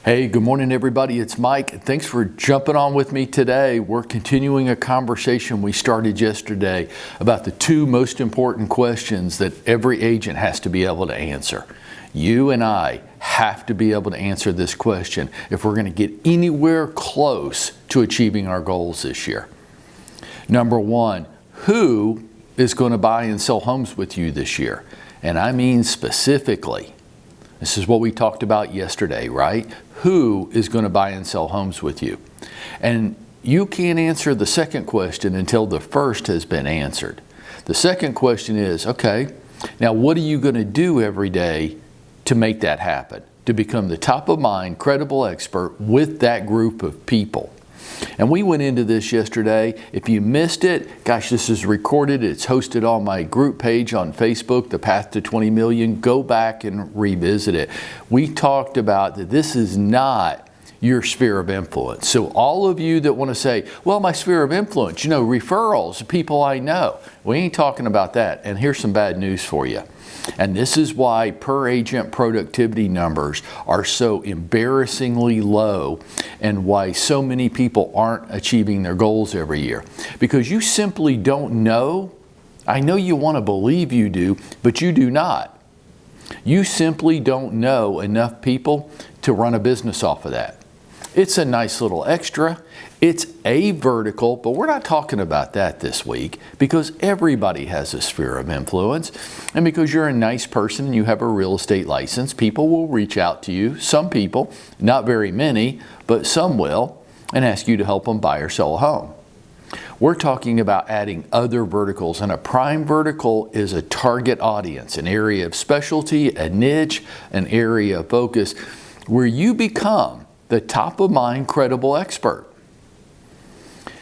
Hey, good morning everybody. It's Mike. Thanks for jumping on with me today. We're continuing a conversation we started yesterday about the two most important questions that every agent has to be able to answer. You and I have to be able to answer this question if we're going to get anywhere close to achieving our goals this year. Number one, who is going to buy and sell homes with you this year? And I mean specifically, this is what we talked about yesterday, right? Who is going to buy and sell homes with you? And you can't answer the second question until the first has been answered. The second question is, okay, now what are you going to do every day to make that happen? To become the top of mind, credible expert with that group of people. And we went into this yesterday. If you missed it, gosh, this is recorded. It's hosted on my group page on Facebook, The Path to 20 Million. Go back and revisit it. We talked about that this is not your sphere of influence. So all of you that want to say, well, my sphere of influence, you know, referrals, people I know. We ain't talking about that. And here's some bad news for you. And this is why per agent productivity numbers are so embarrassingly low and why so many people aren't achieving their goals every year. Because you simply don't know. I know you want to believe you do, but you do not. You simply don't know enough people to run a business off of that. It's a nice little extra. It's a vertical, but we're not talking about that this week because everybody has a sphere of influence. And because you're a nice person and you have a real estate license, people will reach out to you. Some people, not very many, but some will, and ask you to help them buy or sell a home. We're talking about adding other verticals, and a prime vertical is a target audience, an area of specialty, a niche, an area of focus where you become the top of mind credible expert.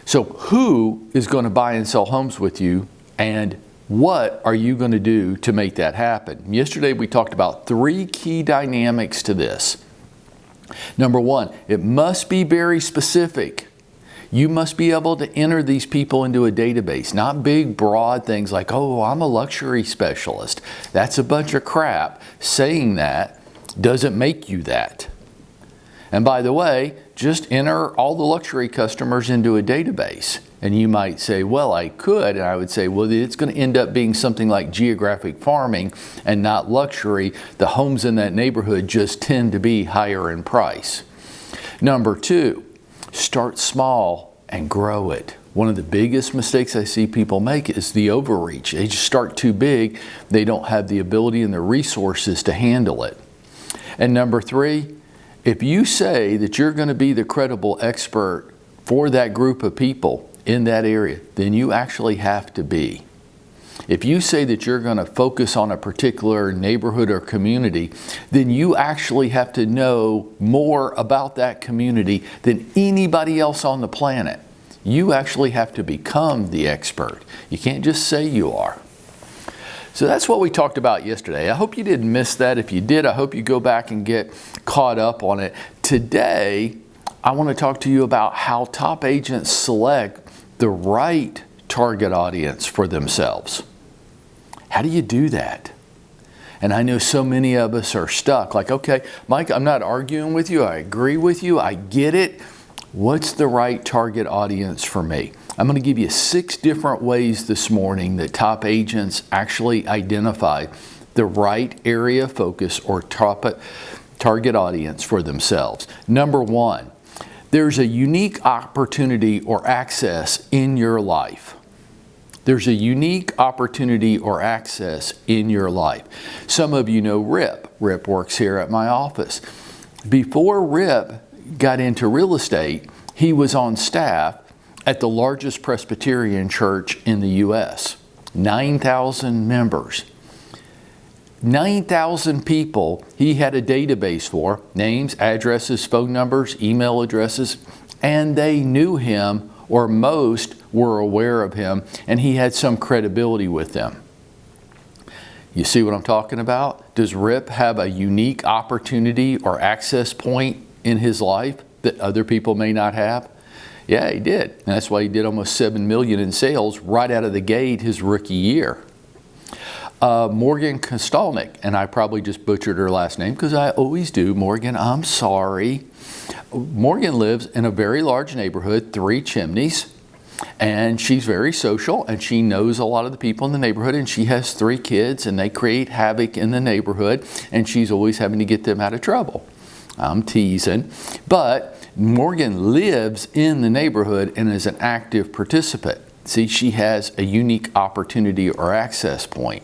So who is going to buy and sell homes with you, and what are you going to do to make that happen? Yesterday we talked about three key dynamics to this. Number one, it must be very specific. You must be able to enter these people into a database, not big, broad things like, oh, I'm a luxury specialist. That's a bunch of crap. Saying that doesn't make you that. And by the way, just enter all the luxury customers into a database. And you might say, well, I could. And I would say, well, it's going to end up being something like geographic farming and not luxury. The homes in that neighborhood just tend to be higher in price. Number two, start small and grow it. One of the biggest mistakes I see people make is the overreach. They just start too big. They don't have the ability and the resources to handle it. And number three, if you say that you're going to be the credible expert for that group of people in that area, then you actually have to be. If you say that you're going to focus on a particular neighborhood or community, then you actually have to know more about that community than anybody else on the planet. You actually have to become the expert. You can't just say you are. So that's what we talked about yesterday. I hope you didn't miss that. If you did, I hope you go back and get caught up on it. Today, I want to talk to you about how top agents select the right target audience for themselves. How do you do that? And I know so many of us are stuck. Like, okay, Mike, I'm not arguing with you. I agree with you. I get it. What's the right target audience for me? I'm going to give you 6 different ways this morning that top agents actually identify the right area of focus or target audience for themselves. Number one, there's a unique opportunity or access in your life. There's a unique opportunity or access in your life. Some of you know Rip. Rip works here at my office. Before Rip got into real estate, he was on staff at the largest Presbyterian church in the U.S. 9,000 members. 9,000 people he had a database for, names, addresses, phone numbers, email addresses, and they knew him, or most were aware of him, and he had some credibility with them. You see what I'm talking about? Does Rip have a unique opportunity or access point in his life that other people may not have? Yeah, he did. And that's why he did almost $7 million in sales right out of the gate his rookie year. Morgan Kostelnik, and I probably just butchered her last name because I always do. Morgan, I'm sorry. Morgan lives in a very large neighborhood, 3 chimneys, and she's very social, and she knows a lot of the people in the neighborhood, and she has 3 kids, and they create havoc in the neighborhood, and she's always having to get them out of trouble. I'm teasing, but Morgan lives in the neighborhood and is an active participant. See, she has a unique opportunity or access point.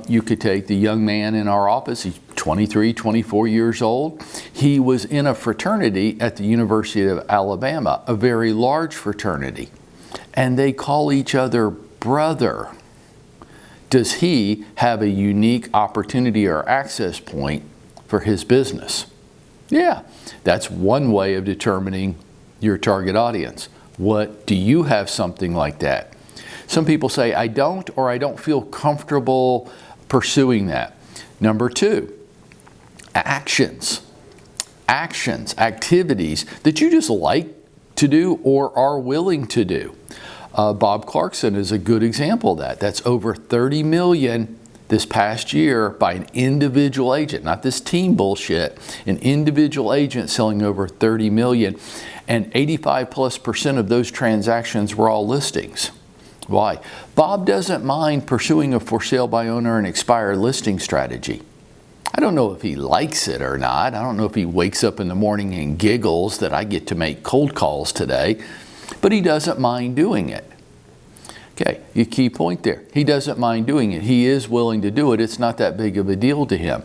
You could take the young man in our office. He's 23, 24 years old. He was in a fraternity at the University of Alabama, a very large fraternity, and they call each other brother. Does he have a unique opportunity or access point for his business? Yeah, that's one way of determining your target audience. What do you have something like that? Some people say, I don't, or I don't feel comfortable pursuing that. Number 2, actions. Actions, activities that you just like to do or are willing to do. Bob Clarkson is a good example of that. That's over 30 million this past year by an individual agent, not this team bullshit, an individual agent selling over 30 million, and 85+% of those transactions were all listings. Why? Bob doesn't mind pursuing a for sale by owner and expired listing strategy. I don't know if he likes it or not. I don't know if he wakes up in the morning and giggles that I get to make cold calls today, but he doesn't mind doing it. Okay, your key point there. He doesn't mind doing it. He is willing to do it. It's not that big of a deal to him.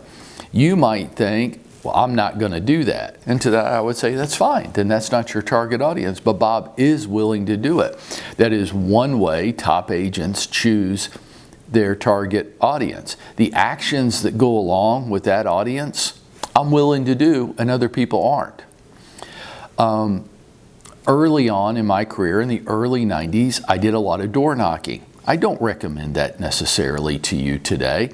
You might think, well, I'm not going to do that. And to that I would say, that's fine. Then that's not your target audience. But Bob is willing to do it. That is one way top agents choose their target audience. The actions that go along with that audience, I'm willing to do, and other people aren't. Early on in my career, in the early 90s, I did a lot of door knocking. I don't recommend that necessarily to you today,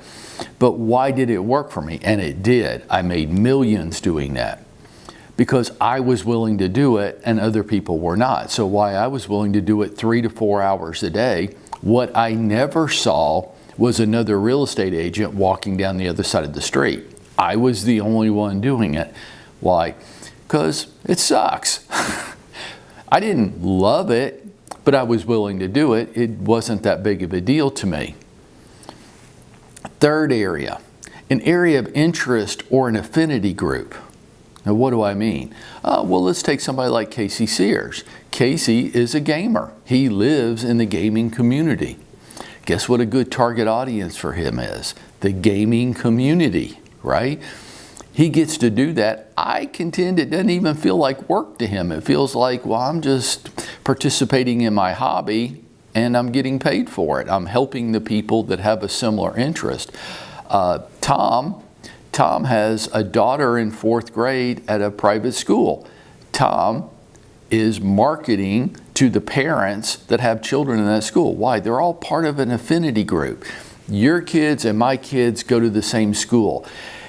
but why did it work for me? And it did. I made millions doing that because I was willing to do it and other people were not. So why I was willing to do it 3 to 4 hours a day, what I never saw was another real estate agent walking down the other side of the street. I was the only one doing it. Why? Because it sucks. I didn't love it, but I was willing to do it. It wasn't that big of a deal to me. Third area, an area of interest or an affinity group. Now, what do I mean? Well, let's take somebody like Casey Sears. Casey is a gamer. He lives in the gaming community. Guess what a good target audience for him is? The gaming community, right? He gets to do that. I contend it doesn't even feel like work to him. It feels like, well, I'm just participating in my hobby and I'm getting paid for it. I'm helping the people that have a similar interest. Tom has a daughter in 4th grade at a private school. Tom is marketing to the parents that have children in that school. Why? They're all part of an affinity group. Your kids and my kids go to the same school.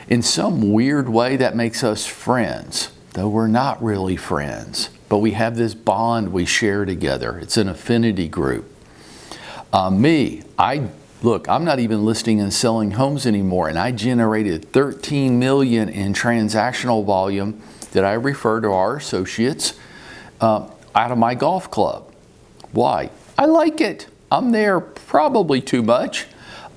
In some weird way, that makes us friends, though we're not really friends. But we have this bond we share together. It's an affinity group. Look, I'm not even listing and selling homes anymore, and I generated 13 million in transactional volume that I refer to our associates out of my golf club. Why? I like it. I'm there probably too much.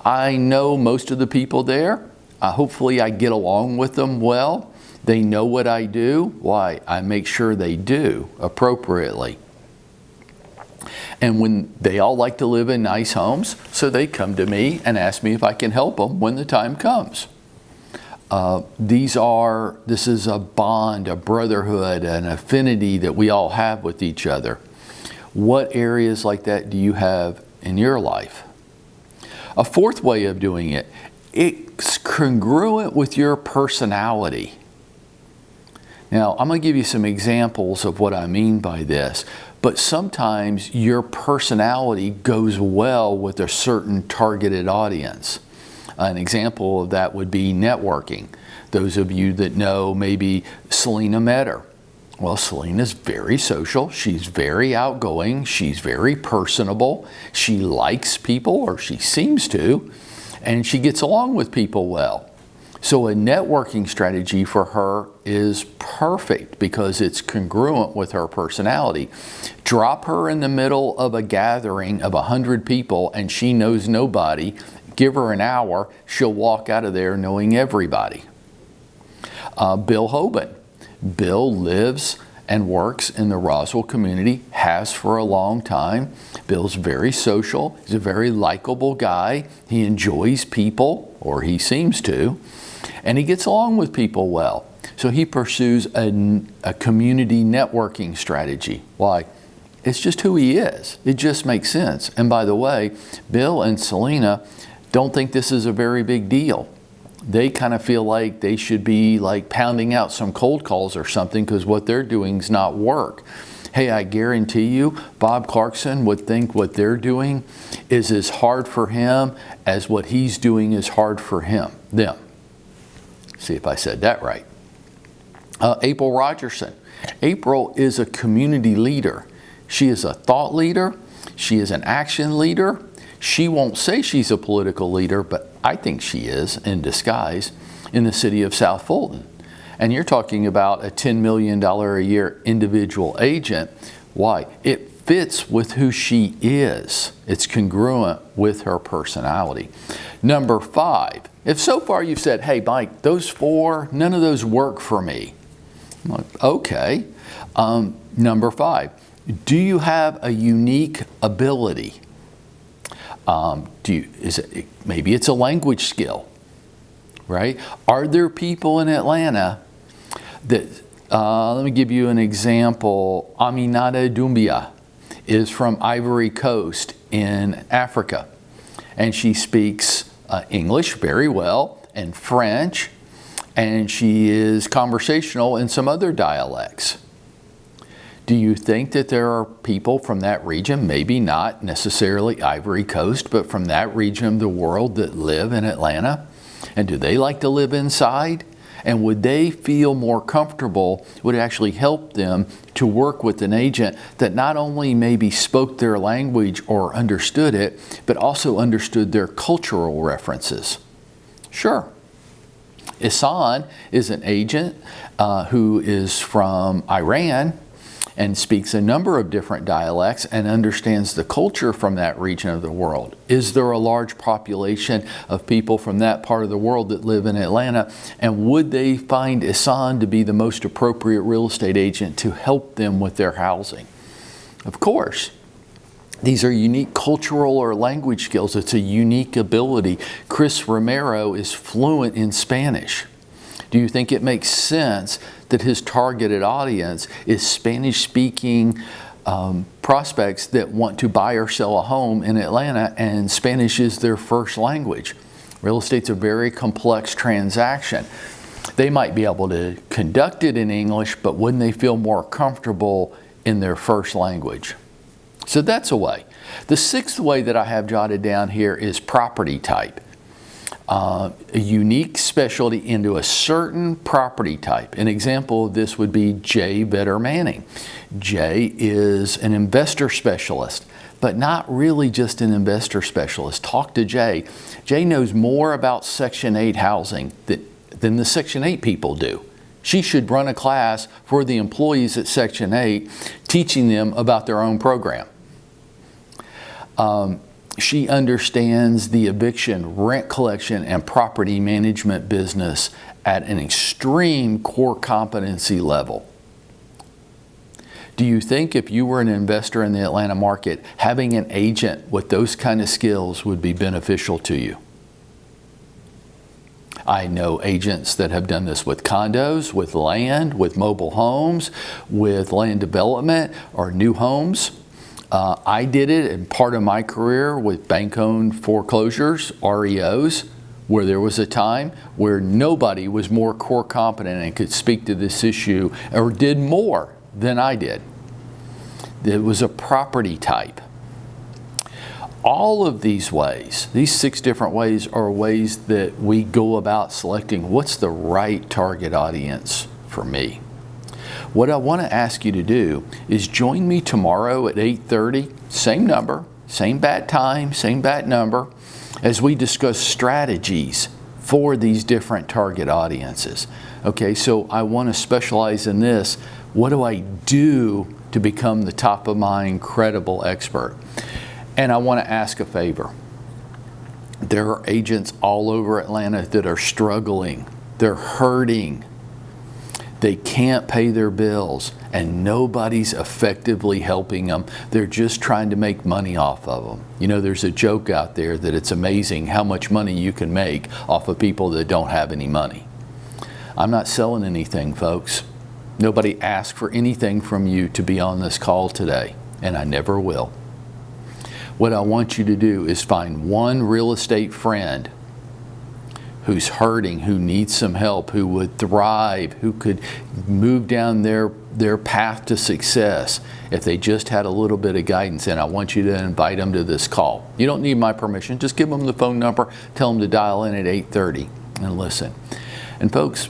I know most of the people there. Hopefully I get along with them well. They know what I do. Why? I make sure they do appropriately. And when they all like to live in nice homes, so they come to me and ask me if I can help them when the time comes. This is a bond, a brotherhood, an affinity that we all have with each other. What areas like that do you have in your life? A fourth way of doing it, it's congruent with your personality. Now, I'm going to give you some examples of what I mean by this, but sometimes your personality goes well with a certain targeted audience. An example of that would be networking. Those of you that know maybe Selena Metter. Well, Selena's very social. She's very outgoing. She's very personable. She likes people, or she seems to, and she gets along with people well. So a networking strategy for her is perfect because it's congruent with her personality. Drop her in the middle of a gathering of 100 people and she knows nobody. Give her an hour, she'll walk out of there knowing everybody. Bill Hoban. Bill lives and works in the Roswell community, has for a long time. Bill's very social. He's a very likable guy. He enjoys people, or he seems to, and he gets along with people well. So he pursues a community networking strategy. Why? It's just who he is. It just makes sense. And by the way, Bill and Selena don't think this is a very big deal. They kind of feel like they should be like pounding out some cold calls or something because what they're doing is not work. Hey, I guarantee you, Bob Clarkson would think what they're doing is as hard for him as what he's doing is hard for them. See if I said that right. April Rogerson. April is a community leader. She is a thought leader. She is an action leader. She won't say she's a political leader, but I think she is in disguise in the city of South Fulton. And you're talking about a $10 million a year individual agent. Why? It fits with who she is. It's congruent with her personality. Number 5, if so far you've said, hey, Mike, those 4, none of those work for me. I'm like, okay. Number 5, do you have a unique ability? Maybe it's a language skill, right? Are there people in Atlanta that, let me give you an example. Aminata Doumbia is from Ivory Coast in Africa, and she speaks English very well and French, and she is conversational in some other dialects. Do you think that there are people from that region, maybe not necessarily Ivory Coast, but from that region of the world that live in Atlanta? And do they like to live inside? And would they feel more comfortable, would it actually help them to work with an agent that not only maybe spoke their language or understood it, but also understood their cultural references? Sure. Ihsan is an agent who is from Iran and speaks a number of different dialects and understands the culture from that region of the world. Is there a large population of people from that part of the world that live in Atlanta? And would they find Ihsan to be the most appropriate real estate agent to help them with their housing? Of course. These are unique cultural or language skills. It's a unique ability. Chris Romero is fluent in Spanish. Do you think it makes sense that his targeted audience is Spanish-speaking prospects that want to buy or sell a home in Atlanta and Spanish is their first language? Real estate's a very complex transaction. They might be able to conduct it in English, but wouldn't they feel more comfortable in their first language? So that's a way. The 6th way that I have jotted down here is property type. A unique specialty into a certain property type. An example of this would be Jay Vetter Manning. Jay is an investor specialist, but not really just an investor specialist. Talk to Jay. Jay knows more about Section 8 housing than the Section 8 people do. She should run a class for the employees at Section 8, teaching them about their own program. She understands the eviction, rent collection, and property management business at an extreme core competency level. Do you think if you were an investor in the Atlanta market, having an agent with those kind of skills would be beneficial to you? I know agents that have done this with condos, with land, with mobile homes, with land development or new homes. I did it in part of my career with bank-owned foreclosures, REOs, where there was a time where nobody was more core competent and could speak to this issue or did more than I did. It was a property type. All of these ways, these 6 different ways, are ways that we go about selecting what's the right target audience for me. What I want to ask you to do is join me tomorrow at 8:30, same number, same bat time, same bat number, as we discuss strategies for these different target audiences. Okay, so I want to specialize in this. What do I do to become the top of mind, credible expert? And I want to ask a favor. There are agents all over Atlanta that are struggling. They're hurting. They can't pay their bills, and nobody's effectively helping them. They're just trying to make money off of them. You know, there's a joke out there that it's amazing how much money you can make off of people that don't have any money. I'm not selling anything, folks. Nobody asked for anything from you to be on this call today, and I never will. What I want you to do is find one real estate friend who's hurting, who needs some help, who would thrive, who could move down their path to success if they just had a little bit of guidance, and I want you to invite them to this call. You don't need my permission. Just give them the phone number, tell them to dial in at 8:30 and listen. And folks,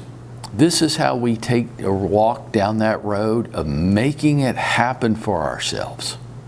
this is how we take a walk down that road of making it happen for ourselves.